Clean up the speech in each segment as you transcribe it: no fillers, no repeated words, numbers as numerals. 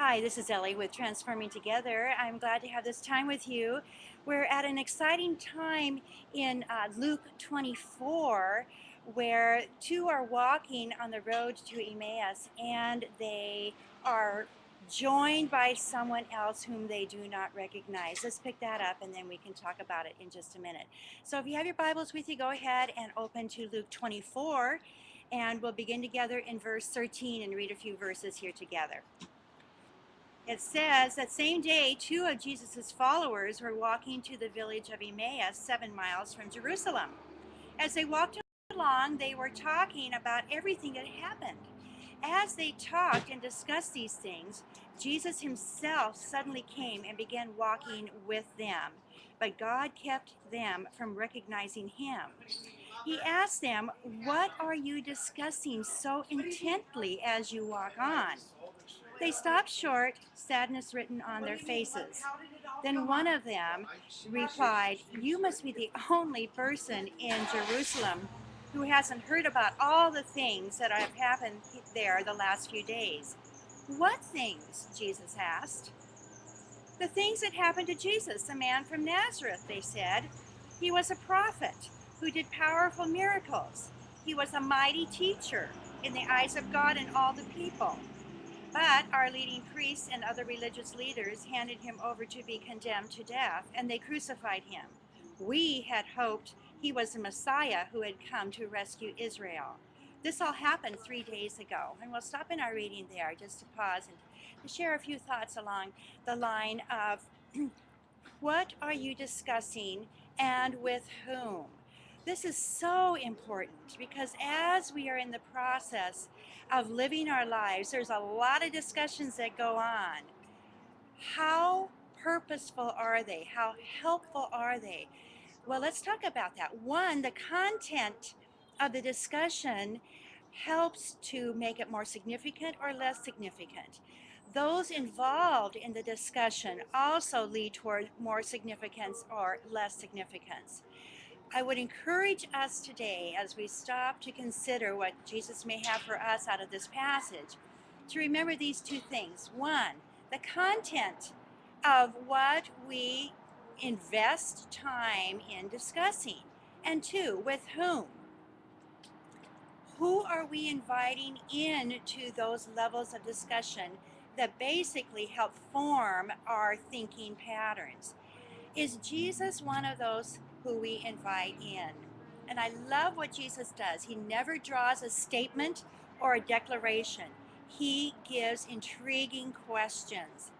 Hi, this is Ellie with Transforming Together. I'm glad to have this time with you. We're at an exciting time in Luke 24 where two are walking on the road to Emmaus and they are joined by someone else whom they do not recognize. Let's pick that up and then we can talk about it in just a minute. So if you have your Bibles with you, go ahead and open to Luke 24 and we'll begin together in verse 13 and read a few verses here together. It says that same day, two of Jesus' followers were walking to the village of Emmaus, 7 miles from Jerusalem. As they walked along, they were talking about everything that happened. As they talked and discussed these things, Jesus himself suddenly came and began walking with them. But God kept them from recognizing him. He asked them, "What are you discussing so intently as you walk on?" They stopped short, sadness written on their faces. Then one of them replied, "You must be the only person in Jerusalem who hasn't heard about all the things that have happened there the last few days." "What things?" Jesus asked. "The things that happened to Jesus, the man from Nazareth," they said. "He was a prophet who did powerful miracles. He was a mighty teacher in the eyes of God and all the people. But our leading priests and other religious leaders handed him over to be condemned to death, and they crucified him. We had hoped he was the Messiah who had come to rescue Israel." This all happened 3 days ago, and we'll stop in our reading there just to pause and to share a few thoughts along the line of what are you discussing and with whom? This is so important because as we are in the process of living our lives, there's a lot of discussions that go on. How purposeful are they? How helpful are they? Well, let's talk about that. One, the content of the discussion helps to make it more significant or less significant. Those involved in the discussion also lead toward more significance or less significance. I would encourage us today, as we stop to consider what Jesus may have for us out of this passage, to remember these two things. One, the content of what we invest time in discussing. And two, with whom? Who are we inviting into those levels of discussion that basically help form our thinking patterns? Is Jesus one of those who we invite in? And I love what Jesus does. He never draws a statement or a declaration. He gives intriguing questions.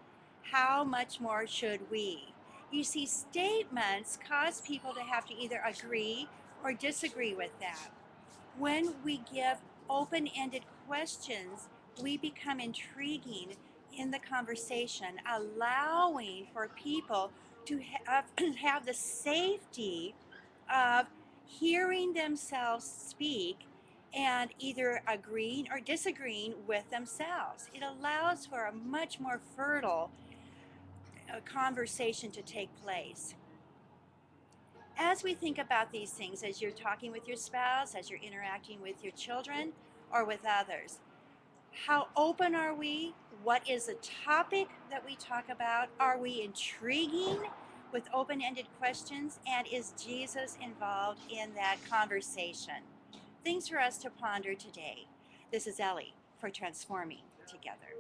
How much more should we? You see, statements cause people to have to either agree or disagree with that. When we give open-ended questions, we become intriguing in the conversation, allowing for people to have the safety of hearing themselves speak and either agreeing or disagreeing with themselves. It allows for a much more fertile conversation to take place. As we think about these things, as you're talking with your spouse, as you're interacting with your children or with others, how open are we? What is the topic that we talk about? Are we intriguing with open-ended questions? And is Jesus involved in that conversation? Things for us to ponder today. This is Ellie for Transforming Together.